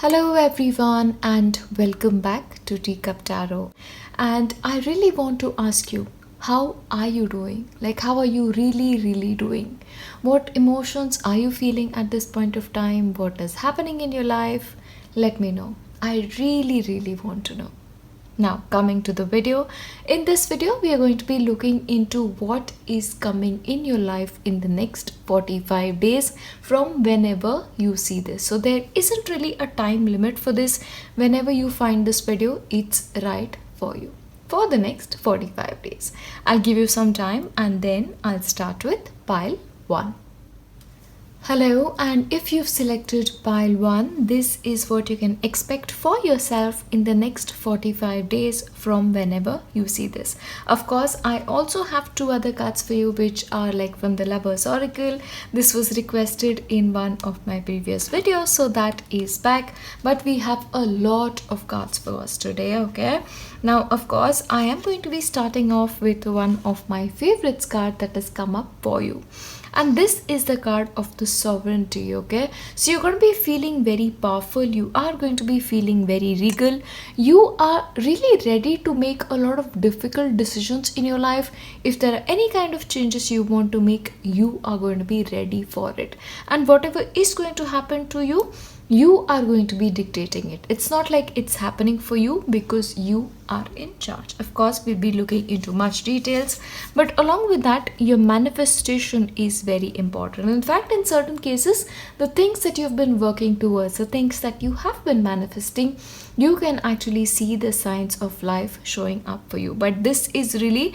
Hello everyone and welcome back to Teacup Tarot. And I really want to ask you, how are you doing? Like, how are you really doing? What emotions are you feeling at this point of time? What is happening in your life? Let me know. I really want to know. Now, coming to the video, in this video we are going to be looking into what is coming in your life in the next 45 days from whenever you see this. So there isn't really a time limit for this. Whenever you find this video, it's right for you for the next 45 days. I'll give you some time and then I'll start with pile 1. Hello, and if you've selected pile 1, this is what you can expect for yourself in the next 45 days from whenever you see this. Of course, I also have 2 other cards for you which are like from the Lovers Oracle. This was requested in one of my previous videos, so that is back. But we have a lot of cards for us today, okay? Now, of course, I am going to be starting off with one of my favorites card that has come up for you. And this is the card of the sovereignty, okay? So you're going to be feeling very powerful. You are going to be feeling very regal. You are really ready to make a lot of difficult decisions in your life. If there are any kind of changes you want to make, you are going to be ready for it. And whatever is going to happen to you, you are going to be dictating it. It's not like it's happening for you because you are in charge. Of course, we'll be looking into much details, but along with that, your manifestation is very important. In fact, in certain cases, the things that you've been working towards, the things that you have been manifesting, you can actually see the signs of life showing up for you. But this is really,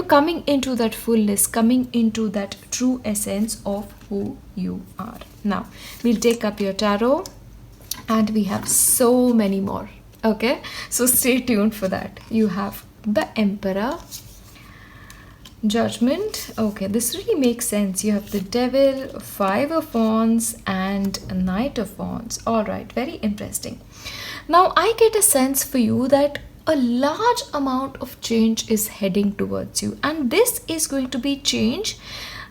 coming into that fullness, coming into that true essence of who you are. Now, we'll take up your tarot and we have so many more. Okay, so stay tuned for that. You have the Emperor, Judgment. Okay, this really makes sense. You have the Devil, 5 of Wands and a Knight of Wands. All right, very interesting. Now, I get a sense for you that a large amount of change is heading towards you, and this is going to be change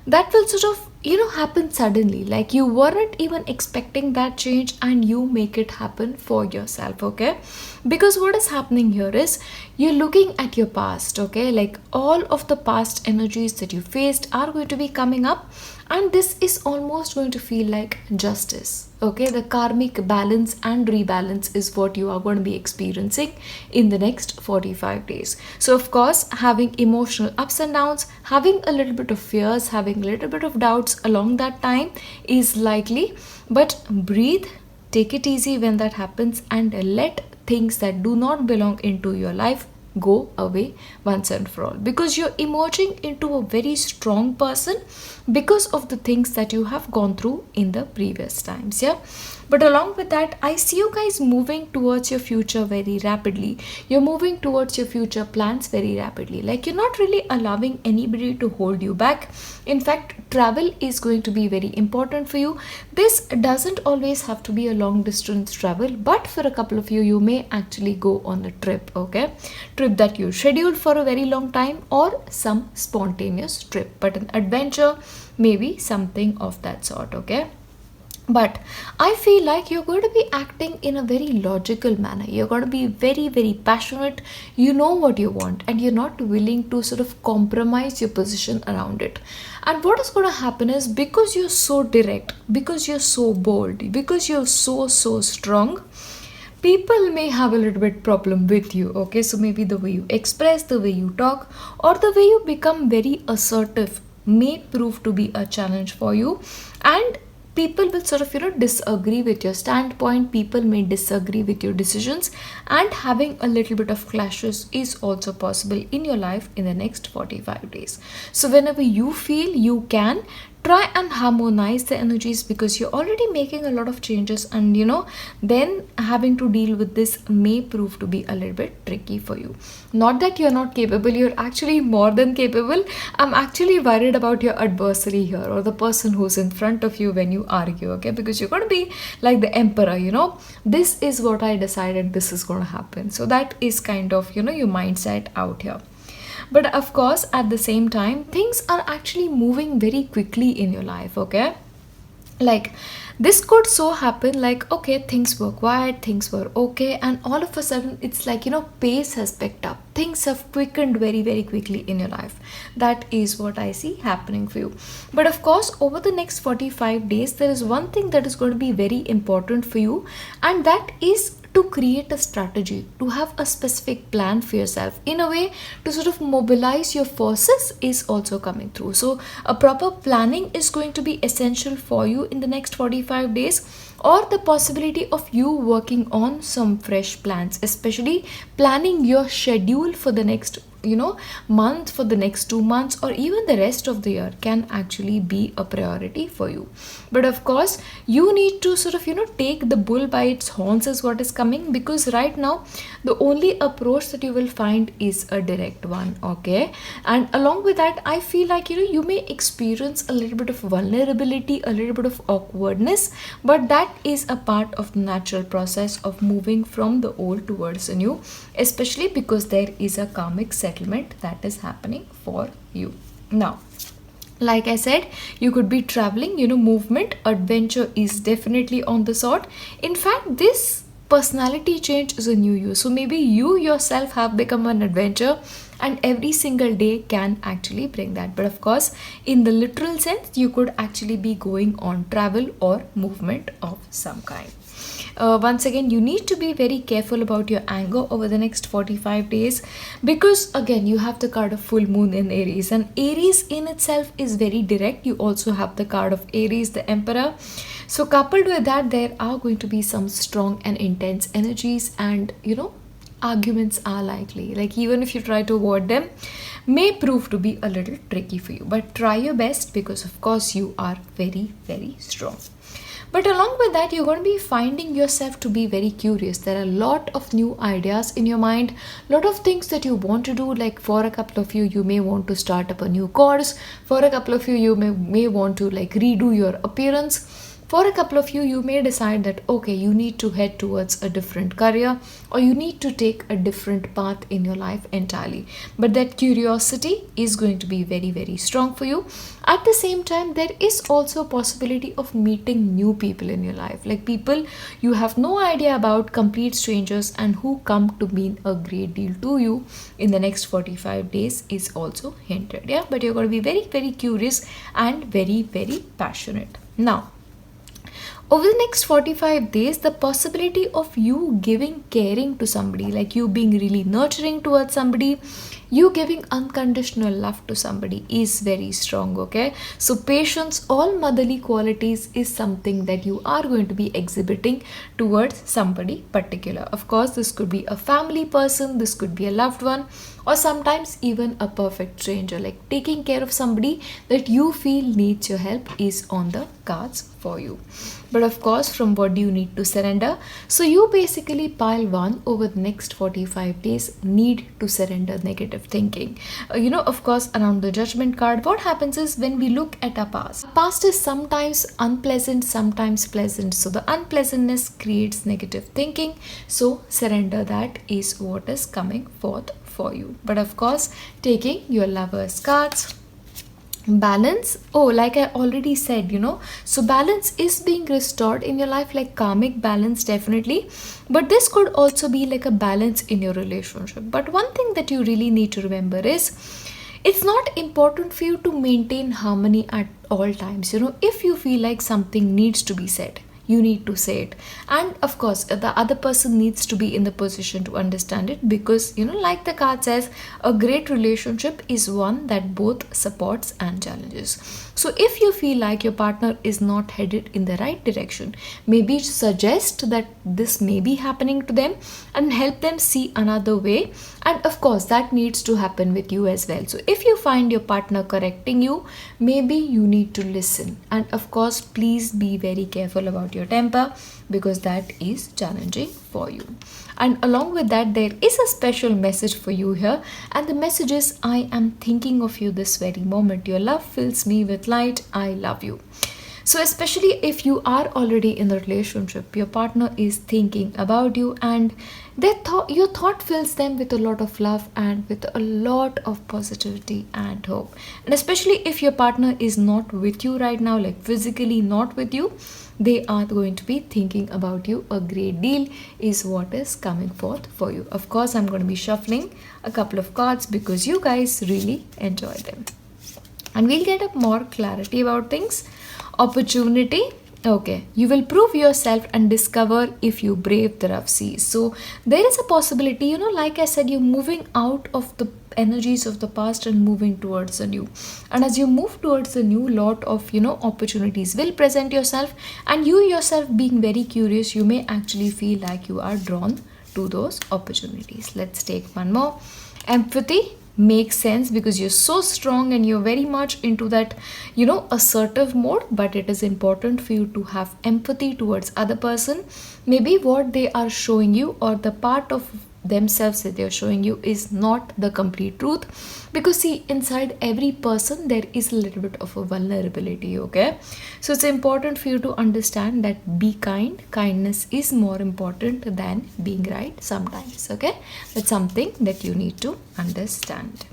that will sort of happen suddenly, like you weren't even expecting that change and you make it happen for yourself, okay? Because what is happening here is you're looking at your past, okay? Like all of the past energies that you faced are going to be coming up, and this is almost going to feel like justice, okay? The karmic balance and rebalance is what you are going to be experiencing in the next 45 days. So of course, having emotional ups and downs, having a little bit of fears, having a little bit of doubts along that time is likely, but breathe, take it easy when that happens, and let things that do not belong into your life go away once and for all, because you're emerging into a very strong person because of the things that you have gone through in the previous times. Yeah, but along with that, I see you guys moving towards your future very rapidly. You're moving towards your future plans very rapidly. Like you're not really allowing anybody to hold you back. In fact, travel is going to be very important for you. This doesn't always have to be a long distance travel, but for a couple of you, you may actually go on a trip, okay? Trip that you scheduled for a very long time, or some spontaneous trip, but an adventure, maybe something of that sort, okay? But I feel like you're going to be acting in a very logical manner. You're going to be very passionate. You know what you want and you're not willing to sort of compromise your position around it. And what is going to happen is, because you're so direct, because you're so bold, because you're so strong, people may have a little bit problem with you, okay? So maybe the way you express, the way you talk, or the way you become very assertive may prove to be a challenge for you, and people will sort of disagree with your standpoint. People may disagree with your decisions, and having a little bit of clashes is also possible in your life in the next 45 days. So whenever you feel you can, try and harmonize the energies, because you're already making a lot of changes, and then having to deal with this may prove to be a little bit tricky for you. Not that you're not capable, you're actually more than capable. I'm actually worried about your adversary here, or the person who's in front of you when you argue, okay? Because you're going to be like the Emperor, this is what I decided, this is going to happen. So that is kind of your mindset out here. But of course, at the same time, things are actually moving very quickly in your life, okay? Like This could so happen like, okay, things were quiet, things were okay, and all of a sudden it's like, pace has picked up. Things have quickened very, very quickly in your life. That is what I see happening for you. But of course, over the next 45 days, there is one thing that is going to be very important for you, and that is to create a strategy, to have a specific plan for yourself, in a way to sort of mobilize your forces is also coming through. So a proper planning is going to be essential for you in the next 45 days, or the possibility of you working on some fresh plans, especially planning your schedule for the next month, for the next 2 months, or even the rest of the year can actually be a priority for you. But of course, you need to sort of take the bull by its horns is what is coming, because right now the only approach that you will find is a direct one. Okay, and along with that, I feel like you may experience a little bit of vulnerability, a little bit of awkwardness, but that is a part of the natural process of moving from the old towards the new, especially because there is a karmic settlement that is happening for you. Now, like I said, you could be traveling, movement, adventure is definitely on the sort. In fact, this personality change is a new you. So maybe you yourself have become an adventure, and every single day can actually bring that. But of course, in the literal sense, you could actually be going on travel or movement of some kind. Once again, you need to be very careful about your anger over the next 45 days, because again, you have the card of full moon in Aries, and Aries in itself is very direct. You also have the card of Aries, the Emperor. So coupled with that, there are going to be some strong and intense energies, and arguments are likely. Like, even if you try to avoid them, may prove to be a little tricky for you, but try your best, because of course you are very, very strong. But along with that, you're going to be finding yourself to be very curious. There are a lot of new ideas in your mind, a lot of things that you want to do. Like, for a couple of you, you may want to start up a new course. For a couple of you, you may want to like redo your appearance. For a couple of you, you may decide that, okay, you need to head towards a different career, or you need to take a different path in your life entirely. But that curiosity is going to be very, very strong for you. At the same time, there is also a possibility of meeting new people in your life, like people you have no idea about, complete strangers, and who come to mean a great deal to you in the next 45 days is also hinted. Yeah, but you're going to be very, very curious and very, very passionate. Now, over the next 45 days, the possibility of you giving caring to somebody, like you being really nurturing towards somebody, you giving unconditional love to somebody, is very strong. Okay, so patience, all motherly qualities is something that you are going to be exhibiting towards somebody particular. Of course, this could be a family person, this could be a loved one, or sometimes even a perfect stranger. Like, taking care of somebody that you feel needs your help is on the cards for you. But of course, from what do you need to surrender? So you basically, pile one, over the next 45 days, need to surrender negative thinking. Of course, around the judgment card, what happens is, when we look at our past is sometimes unpleasant, sometimes pleasant. So the unpleasantness creates negative thinking. So surrender that is what is coming forth for you. But of course, taking your Lover's cards, balance, like I already said, so balance is being restored in your life, like karmic balance definitely, but this could also be like a balance in your relationship. But one thing that you really need to remember is, it's not important for you to maintain harmony at all times. If you feel like something needs to be said, you need to say it, and of course the other person needs to be in the position to understand it, because like the card says, a great relationship is one that both supports and challenges. So if you feel like your partner is not headed in the right direction, maybe suggest that this may be happening to them and help them see another way, and of course that needs to happen with you as well. So if you find your partner correcting you, maybe you need to listen, and of course please be very careful about your temper, because that is challenging for you. And along with that, there is a special message for you here, and the message is, I am thinking of you this very moment. Your love fills me with light. I love you. So especially if you are already in the relationship, your partner is thinking about you, and your thought fills them with a lot of love and with a lot of positivity and hope. And especially if your partner is not with you right now, like physically not with you, they are going to be thinking about you a great deal, is what is coming forth for you. Of course, I'm going to be shuffling a couple of cards because you guys really enjoy them, and we'll get up more clarity about things. Opportunity. Okay, you will prove yourself and discover if you brave the rough seas. So there is a possibility, like I said, you're moving out of the energies of the past and moving towards the new. And as you move towards the new, lot of opportunities will present yourself, and you yourself being very curious, you may actually feel like you are drawn to those opportunities. Let's take one more. Empathy makes sense because you're so strong and you're very much into that assertive mode, but it is important for you to have empathy towards other person. Maybe what they are showing you, or the part of themselves that they're showing you, is not the complete truth, because see, inside every person there is a little bit of a vulnerability. Okay, so it's important for you to understand that be kind. Kindness is more important than being right sometimes. Okay, that's something that you need to understand.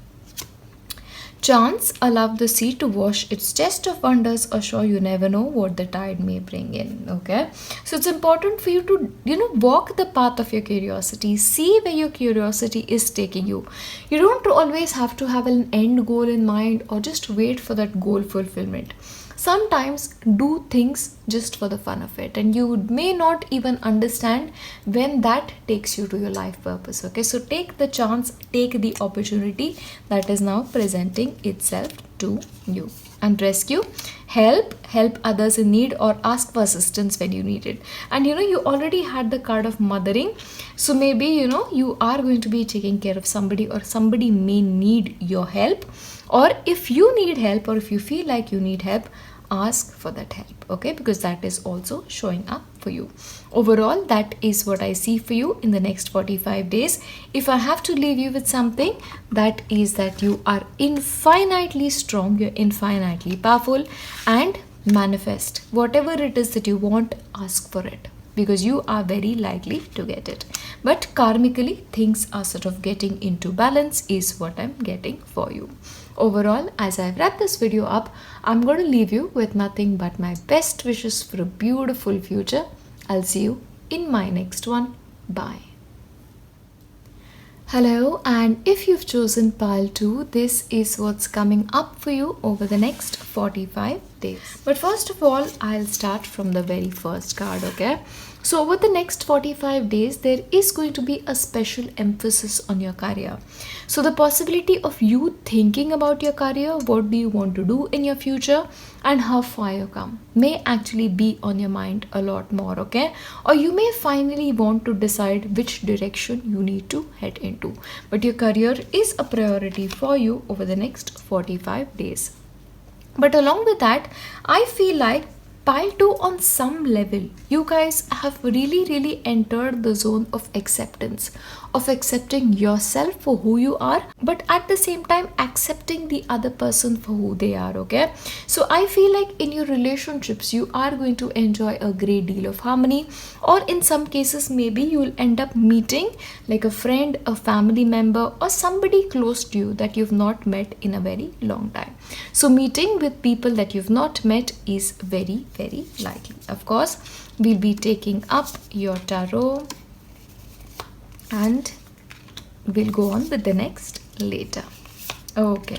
Chance, allow the sea to wash its chest of wonders, assure you never know what the tide may bring in. Okay, so it's important for you to walk the path of your curiosity, see where your curiosity is taking you. You don't always have to have an end goal in mind or just wait for that goal fulfillment. Sometimes do things just for the fun of it, and you may not even understand when that takes you to your life purpose. Okay, so take the chance, take the opportunity that is now presenting itself to you. And rescue, help others in need, or ask for assistance when you need it. And you already had the card of mothering, so maybe you are going to be taking care of somebody, or somebody may need your help, or if you need help, or if you feel like you need help, ask for that help. Okay, because that is also showing up for you. Overall, that is what I see for you in the next 45 days. If I have to leave you with something, that is that you are infinitely strong, you're infinitely powerful, and manifest whatever it is that you want. Ask for it, because you are very likely to get it. But karmically, things are sort of getting into balance, is what I'm getting for you. Overall, as I wrap this video up, I'm going to leave you with nothing but my best wishes for a beautiful future. I'll see you in my next one. Bye. Hello, and if you've chosen pile 2, this is what's coming up for you over the next 45 days. But first of all, I'll start from the very first card. Okay, so over the next 45 days, there is going to be a special emphasis on your career. So the possibility of you thinking about your career, what do you want to do in your future, and how far you come, may actually be on your mind a lot more. Okay, or you may finally want to decide which direction you need to head into, but your career is a priority for you over the next 45 days. But along with that, I feel like pile 2, on some level, you guys have really entered the zone of acceptance, of accepting yourself for who you are, but at the same time accepting the other person for who they are. Okay, so I feel like in your relationships, you are going to enjoy a great deal of harmony, or in some cases, maybe you will end up meeting like a friend, a family member, or somebody close to you that you've not met in a very long time. So meeting with people that you've not met is very likely. Of course, we'll be taking up your tarot, and we'll go on with the next later. Okay,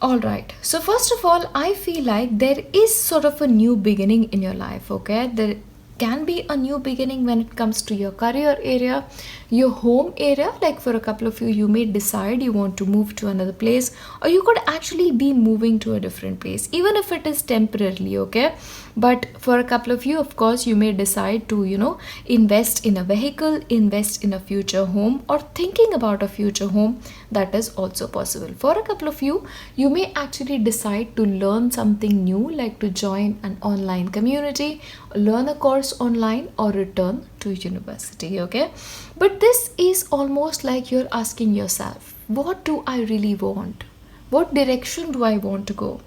all right, so first of all, I feel like there is sort of a new beginning in your life. Okay, there can be a new beginning when it comes to your career area, your home area. Like for a couple of you may decide you want to move to another place, or you could actually be moving to a different place, even if it is temporarily. Okay, but for a couple of you, of course, you may decide to invest in a vehicle, invest in a future home, or thinking about a future home. That is also possible. For a couple of you, you may actually decide to learn something new, like to join an online community, learn a course online, or return to university. Okay, but this is almost like you're asking yourself, what do I really want? What direction do I want to go?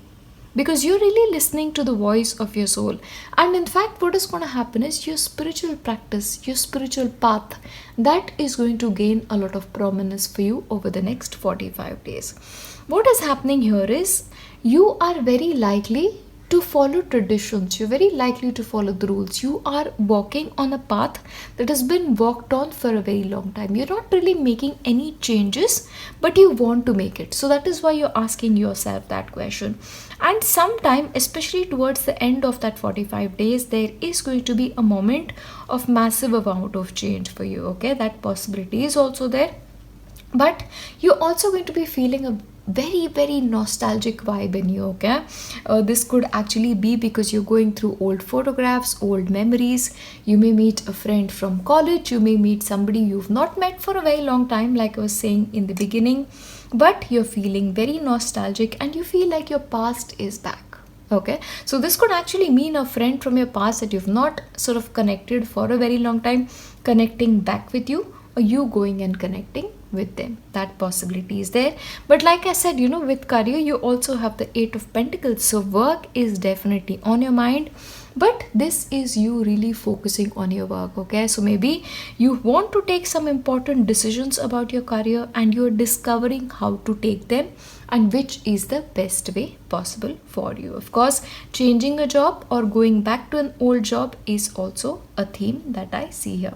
because you're really listening to the voice of your soul. And in fact, what is going to happen is your spiritual practice, your spiritual path, that is going to gain a lot of prominence for you over the next 45 days. What is happening here is you are very likely to follow traditions, you're very likely to follow the rules. You are walking on a path that has been walked on for a very long time. You're not really making any changes, but you want to make it. So that is why you're asking yourself that question. And sometime, especially towards the end of that 45 days, there is going to be a moment of massive amount of change for you. Okay, that possibility is also there. But you're also going to be feeling a very nostalgic vibe in you. Okay, this could actually be because you're going through old photographs, old memories. You may meet a friend from college, you may meet somebody you've not met for a very long time, like I was saying in the beginning, but you're feeling very nostalgic and you feel like your past is back. Okay, so this could actually mean a friend from your past that you've not sort of connected for a very long time connecting back with you, or you going and connecting with them. That possibility is there. But like I said, with career, you also have the 8 of Pentacles. So work is definitely on your mind, but this is you really focusing on your work. Okay, so maybe you want to take some important decisions about your career and you're discovering how to take them and which is the best way possible for you. Of course, changing a job or going back to an old job is also a theme that I see here.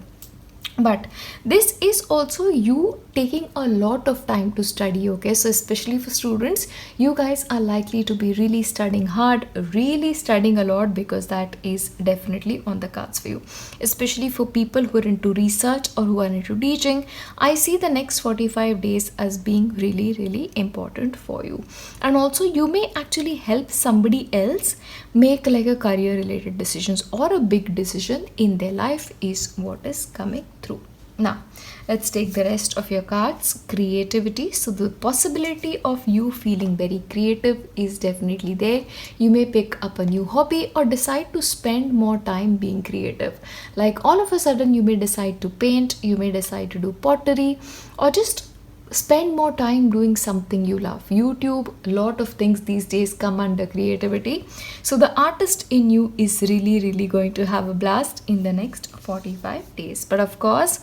But this is also you taking a lot of time to study. Okay, so especially for students, you guys are likely to be really studying hard, really studying a lot, because that is definitely on the cards for you. Especially for people who are into research or who are into teaching, I see the next 45 days as being really important for you. And also you may actually help somebody else make like a career related decisions or a big decision in their life is what is coming through. Now, let's take the rest of your cards. Creativity. So the possibility of you feeling very creative is definitely there. You may pick up a new hobby or decide to spend more time being creative. Like all of a sudden you may decide to paint, you may decide to do pottery, or just spend more time doing something you love. YouTube, a lot of things these days come under creativity. So the artist in you is really going to have a blast in the next 45 days. But of course,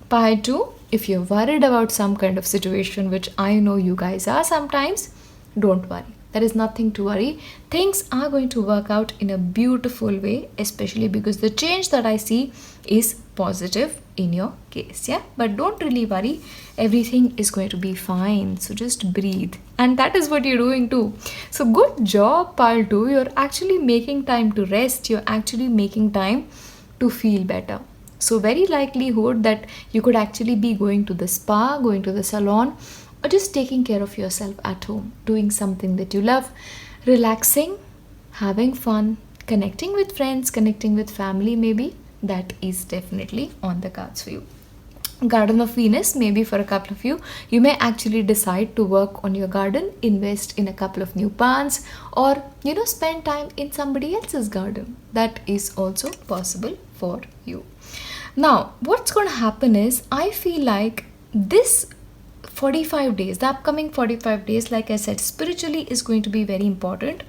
pile 2, if you're worried about some kind of situation, which I know you guys are sometimes, don't worry. There is nothing to worry. Things are going to work out in a beautiful way, especially because the change that I see is positive in your case. Yeah, but don't really worry. Everything is going to be fine. So just breathe. And that is what you're doing too. So good job, pile 2. You're actually making time to rest. You're actually making time to feel better. So very likelihood that you could actually be going to the spa, going to the salon, or just taking care of yourself at home, doing something that you love, relaxing, having fun, connecting with friends, connecting with family maybe. That is definitely on the cards for you. Garden of Venus, maybe for a couple of you, you may actually decide to work on your garden, invest in a couple of new plants, or spend time in somebody else's garden. That is also possible for you. Now, what's going to happen is, I feel like this 45 days, the upcoming 45 days, like I said, spiritually is going to be very important,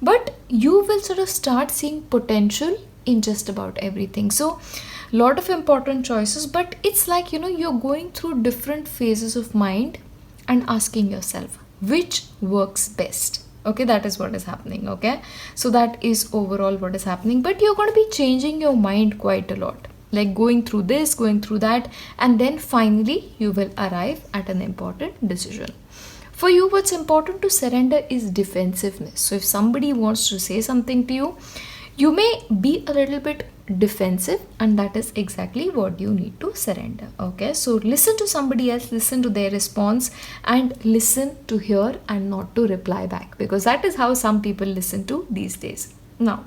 but you will sort of start seeing potential in just about everything. So lot of important choices, but it's like you're going through different phases of mind and asking yourself which works best. Okay, that is what is happening. Okay, so that is overall what is happening, but you're going to be changing your mind quite a lot, like going through this, going through that, and then finally you will arrive at an important decision. For you, what's important to surrender is defensiveness. So if somebody wants to say something to you, you may be a little bit defensive, and that is exactly what you need to surrender. Okay, so listen to somebody else, listen to their response, and listen to hear and not to reply back, because that is how some people listen to these days. Now,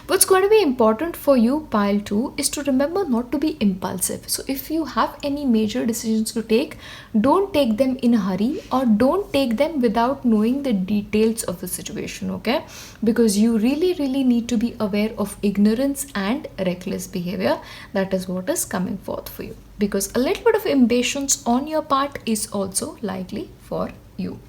what's going to be important for you, pile 2, is to remember not to be impulsive. So if you have any major decisions to take, don't take them in a hurry, or don't take them without knowing the details of the situation. Okay, because you really need to be aware of ignorance and reckless behavior. That is what is coming forth for you, because a little bit of impatience on your part is also likely for you.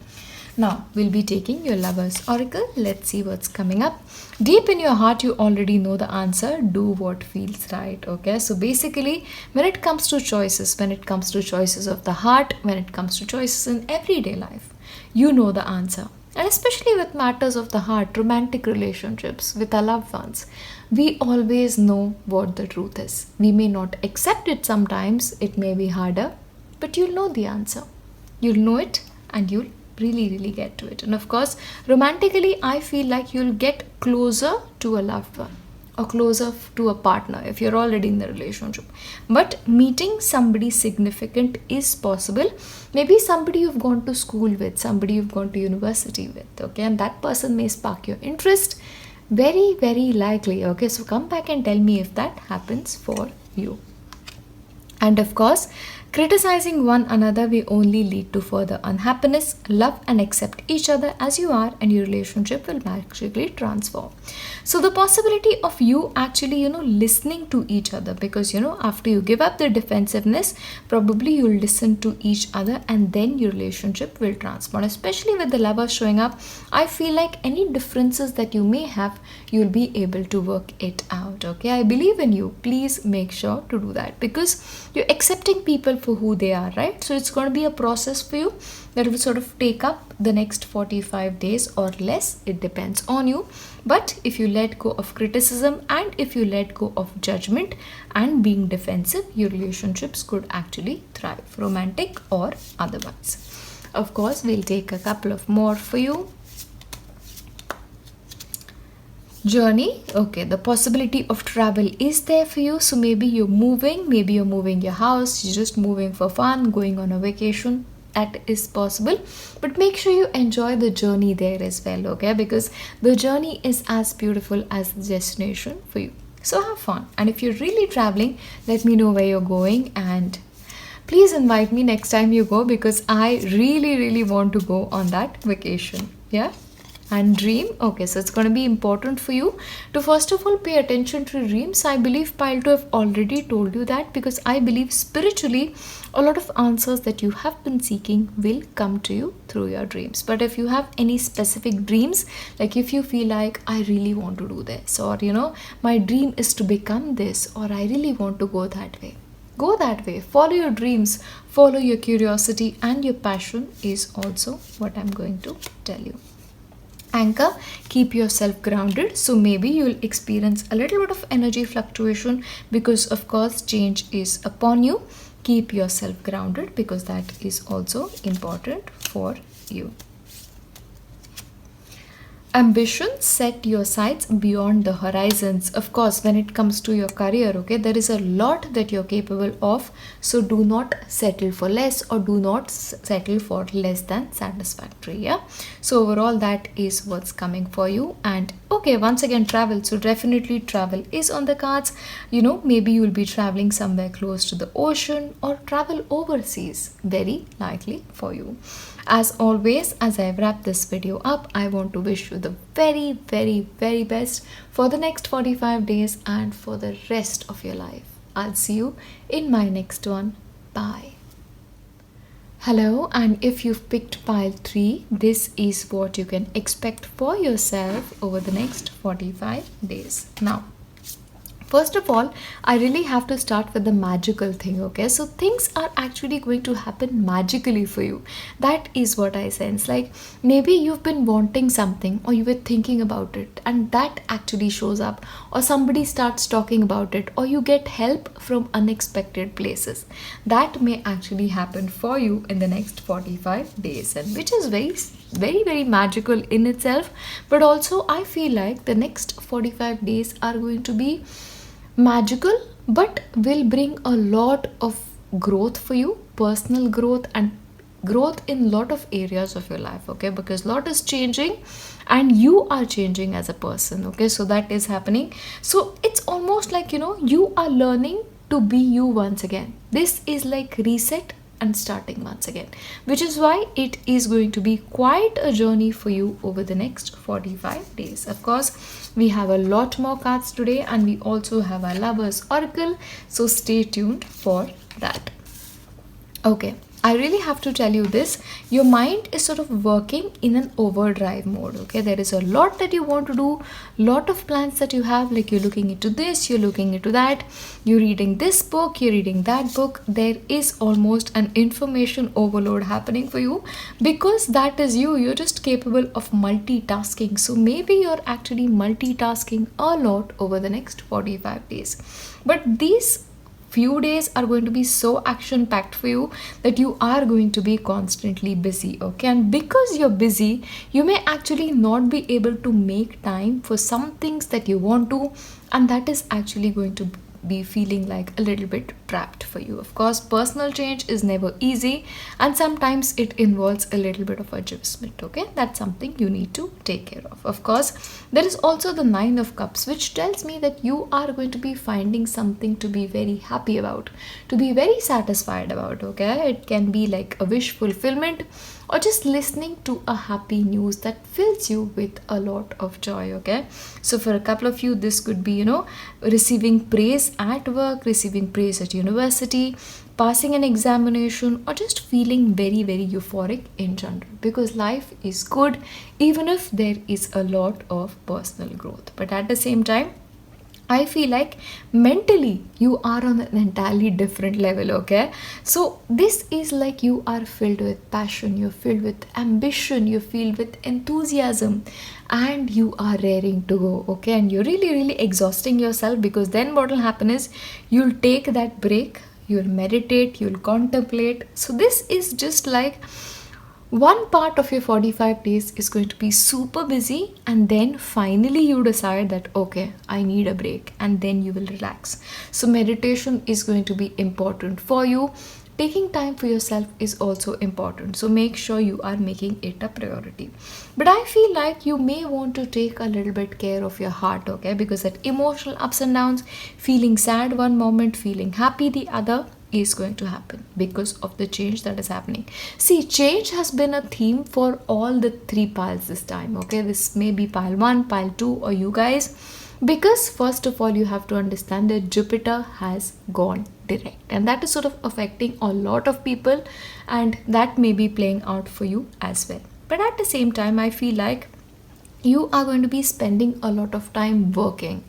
Now we'll be taking your lover's oracle. Let's see what's coming up. Deep in your heart, you already know the answer. Do what feels right. Okay, so basically, when it comes to choices, when it comes to choices of the heart, when it comes to choices in everyday life, you know the answer. And especially with matters of the heart, romantic relationships with our loved ones, we always know what the truth is. We may not accept it sometimes, it may be harder, but you'll know the answer. You'll know it and you'll really get to it. And of course, romantically, I feel like you'll get closer to a loved one or closer to a partner if you're already in the relationship. But meeting somebody significant is possible. Maybe somebody you've gone to school with, somebody you've gone to university with, okay, and that person may spark your interest. Very likely. Okay, so come back and tell me if that happens for you. And of course, criticizing one another will only lead to further unhappiness. Love and accept each other as you are, and your relationship will magically transform. So the possibility of you actually, listening to each other, because, after you give up the defensiveness, probably you'll listen to each other and then your relationship will transform. Especially with the lover showing up, I feel like any differences that you may have, you'll be able to work it out. Okay, I believe in you. Please make sure to do that, because you're accepting people for who they are, right? So it's going to be a process for you that will sort of take up the next 45 days or less. It depends on you. But if you let go of criticism and if you let go of judgment and being defensive, your relationships could actually thrive, romantic or otherwise. Of course, we'll take a couple of more for you. Journey. Okay, the possibility of travel is there for you. So maybe you're moving your house, you're just moving for fun, going on a vacation. That is possible, but make sure you enjoy the journey there as well, okay, because the journey is as beautiful as the destination for you. So have fun, and if you're really traveling, let me know where you're going, and please invite me next time you go, because I really want to go on that vacation. Yeah. And dream. Okay, so it's going to be important for you to first of all pay attention to dreams. I believe Pile 2 have already told you that, because I believe spiritually a lot of answers that you have been seeking will come to you through your dreams. But if you have any specific dreams, like if you feel like I really want to do this, or my dream is to become this, or I really want to go that way, go that way. Follow your dreams, follow your curiosity, and your passion is also what I'm going to tell you. Anchor, keep yourself grounded. So maybe you'll experience a little bit of energy fluctuation, because of course change is upon you. Keep yourself grounded, because that is also important for you. Ambition, set your sights beyond the horizons. Of course, when it comes to your career, okay, there is a lot that you're capable of. So do not settle for less, or do not settle for less than satisfactory. Yeah. So overall, that is what's coming for you. And okay, once again, travel. So definitely travel is on the cards. Maybe you'll be traveling somewhere close to the ocean, or travel overseas. Very likely for you. As always, as I wrap this video up, I want to wish you the very best for the next 45 days and for the rest of your life. I'll see you in my next one. Bye. Hello, and if you've picked pile 3, this is what you can expect for yourself over the next 45 days. Now, first of all, I really have to start with the magical thing, okay? So things are actually going to happen magically for you. That is what I sense. Like maybe you've been wanting something, or you were thinking about it, and that actually shows up, or somebody starts talking about it, or you get help from unexpected places. That may actually happen for you in the next 45 days, and which is very magical in itself. But also I feel like the next 45 days are going to be magical, but will bring a lot of growth for you, personal growth, and growth in lot of areas of your life, okay, because lot is changing and you are changing as a person, okay, so that is happening. So it's almost like you are learning to be you once again. This is like reset and starting once again, which is why it is going to be quite a journey for you over the next 45 days. Of course, we have a lot more cards today, and we also have our Lovers Oracle, so stay tuned for that. Okay, I really have to tell you this. Your mind is sort of working in an overdrive mode. Okay, there is a lot that you want to do, lot of plans that you have. Like you're looking into this, you're looking into that, you're reading this book, you're reading that book. There is almost an information overload happening for you because that is you. You're just capable of multitasking. So maybe you're actually multitasking a lot over the next 45 days. But these few days are going to be so action packed for you that you are going to be constantly busy. Okay, and because you're busy, you may actually not be able to make time for some things that you want to, and that is actually going to be feeling like a little bit trapped for you. Of course, personal change is never easy, and sometimes it involves a little bit of adjustment. Okay, that's something you need to take care of. Of course, there is also the Nine of Cups, which tells me that you are going to be finding something to be very happy about, to be very satisfied about. Okay, it can be like a wish fulfillment or just listening to a happy news that fills you with a lot of joy. Okay, so for a couple of you, this could be, receiving praise at work, receiving praise at university, passing an examination, or just feeling very, very euphoric in general, because life is good even if there is a lot of personal growth. But at the same time, I feel like mentally you are on an entirely different level. Okay, so this is like you are filled with passion, you're filled with ambition, you're filled with enthusiasm, and you are raring to go. Okay, and you're really, really exhausting yourself, because then what will happen is you'll take that break, you'll meditate, you'll contemplate. So this is just like one part of your 45 days is going to be super busy, and then finally you decide that okay, I need a break, and then you will relax. So meditation is going to be important for you. Taking time for yourself is also important, so make sure you are making it a priority. But I feel like you may want to take a little bit care of your heart. Okay, because that emotional ups and downs, feeling sad one moment, feeling happy the other, is going to happen because of the change that is happening. See, change has been a theme for all the three piles this time. Okay, this may be pile 1, pile 2, or you guys, because first of all you have to understand that Jupiter has gone direct, and that is sort of affecting a lot of people, and that may be playing out for you as well. But at the same time, I feel like you are going to be spending a lot of time working,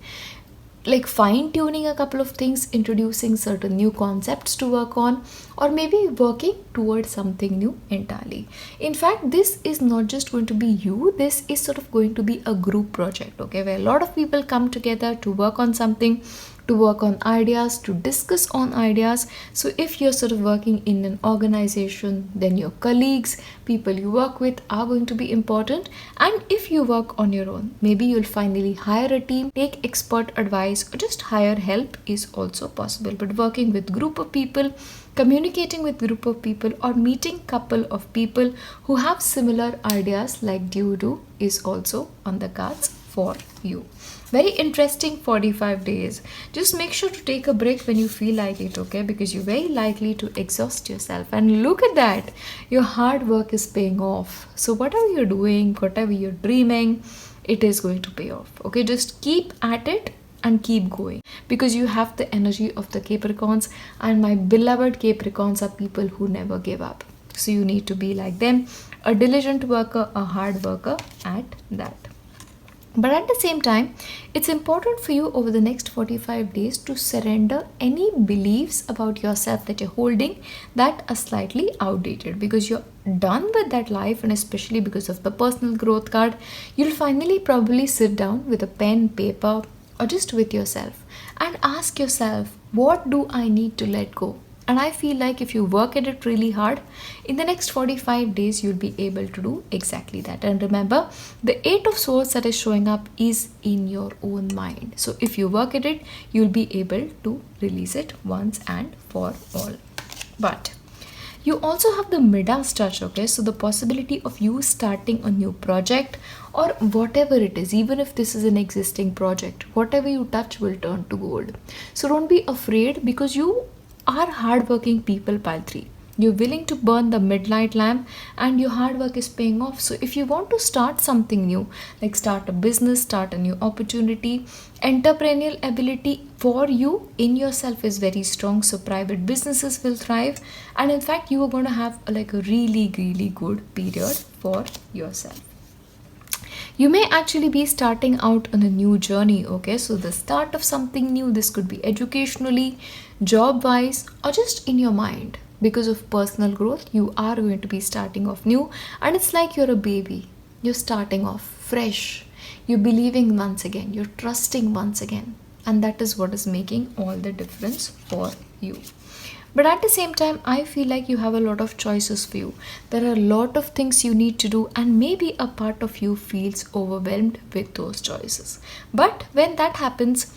like fine tuning a couple of things, introducing certain new concepts to work on, or maybe working towards something new entirely. In fact, this is not just going to be you, this is sort of going to be a group project. Okay, where a lot of people come together to work on something, to work on ideas, to discuss on ideas. So if you're sort of working in an organization, then your colleagues, people you work with, are going to be important. And if you work on your own, maybe you'll finally hire a team, take expert advice, or just hire help is also possible. But working with group of people, communicating with group of people, or meeting couple of people who have similar ideas like you do is also on the cards for you. Very interesting 45 days. Just make sure to take a break when you feel like it. Okay, because you're very likely to exhaust yourself, and look at that, your hard work is paying off. So whatever you're doing, whatever you're dreaming, it is going to pay off. Okay, just keep at it and keep going, because you have the energy of the Capricorns, and my beloved Capricorns are people who never give up. So you need to be like them, a diligent worker, a hard worker at that. But at the same time, it's important for you over the next 45 days to surrender any beliefs about yourself that you're holding that are slightly outdated, because you're done with that life. And especially because of the personal growth card, you'll finally probably sit down with a pen, paper, or just with yourself and ask yourself, what do I need to let go? And I feel like if you work at it really hard, in the next 45 days, you'll be able to do exactly that. And remember, the 8 of Swords that is showing up is in your own mind. So if you work at it, you'll be able to release it once and for all. But you also have the Midas touch. Okay, so the possibility of you starting a new project, or whatever it is, even if this is an existing project, whatever you touch will turn to gold. So don't be afraid, because you are hardworking people, pile 3. You're willing to burn the midnight lamp, and your hard work is paying off. So if you want to start something new, like start a business, start a new opportunity, entrepreneurial ability for you in yourself is very strong. So private businesses will thrive, and in fact you are going to have like a really good period for yourself. You may actually be starting out on a new journey. Okay, so the start of something new, this could be educationally, job wise, or just in your mind. Because of personal growth, you are going to be starting off new, and it's like you're a baby. You're starting off fresh, you're believing once again, you're trusting once again, and that is what is making all the difference for you. But at the same time, I feel like you have a lot of choices for you. There are a lot of things you need to do, and maybe a part of you feels overwhelmed with those choices. But when that happens,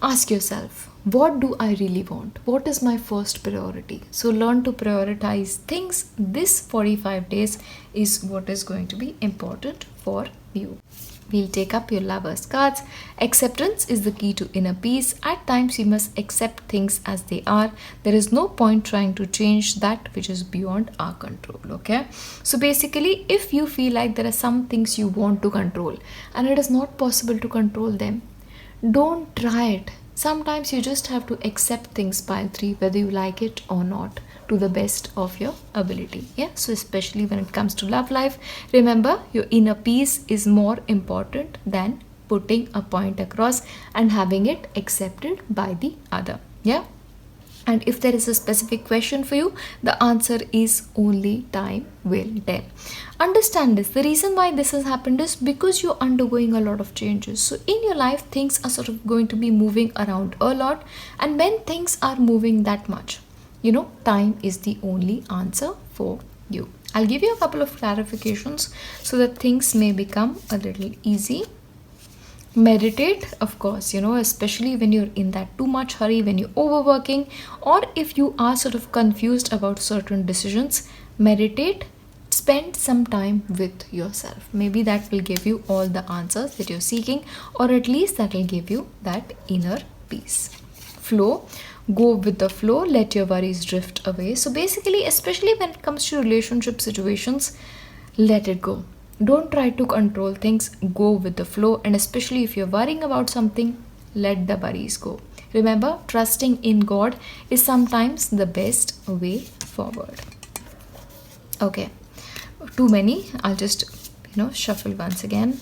ask yourself, what do I really want? What is my first priority? So learn to prioritize things. This 45 days is what is going to be important for you. We'll take up your lover's cards. Acceptance is the key to inner peace. At times, you must accept things as they are. There is no point trying to change that which is beyond our control. Okay. So basically, if you feel like there are some things you want to control and it is not possible to control them, don't try it. Sometimes you just have to accept things pile 3, whether you like it or not, to the best of your ability. Yeah, so especially when it comes to love life, remember your inner peace is more important than putting a point across and having it accepted by the other. Yeah. And if there is a specific question for you, the answer is only time will tell. Understand this. The reason why this has happened is because you're undergoing a lot of changes. So in your life, things are sort of going to be moving around a lot. And when things are moving that much, time is the only answer for you. I'll give you a couple of clarifications so that things may become a little easy. Meditate, of course, especially when you're in that too much hurry, when you're overworking, or if you are sort of confused about certain decisions. Meditate, spend some time with yourself. Maybe that will give you all the answers that you're seeking, or at least that will give you that inner peace. Flow, go with the flow, let your worries drift away. So basically, especially when it comes to relationship situations, let it go. Don't try to control things, go with the flow, and especially if you're worrying about something, let the worries go. Remember, trusting in God is sometimes the best way forward. Okay, too many. I'll just, shuffle once again.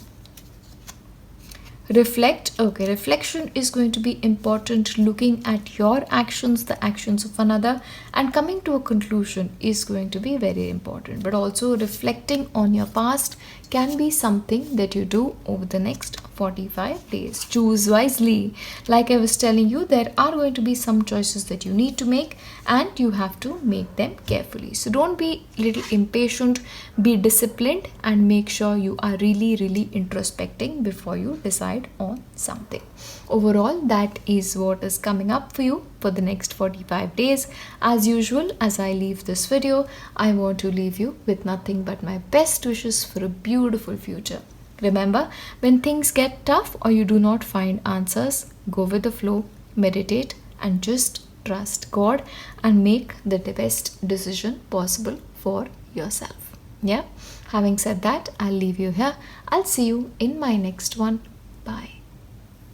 Reflect. Okay, reflection is going to be important. Looking at your actions, the actions of another, and coming to a conclusion is going to be very important. But also reflecting on your past can be something that you do over the next 45 days. Choose wisely. Like I was telling you, there are going to be some choices that you need to make, and you have to make them carefully. So don't be a little impatient, be disciplined, and make sure you are really introspecting before you decide on something. Overall, that is what is coming up for you for the next 45 days. As usual, as I leave this video, I want to leave you with nothing but my best wishes for a beautiful future. Remember, when things get tough or you do not find answers, go with the flow, meditate, and just trust God and make the best decision possible for yourself. Yeah. Having said that, I'll leave you here. I'll see you in my next one. Bye.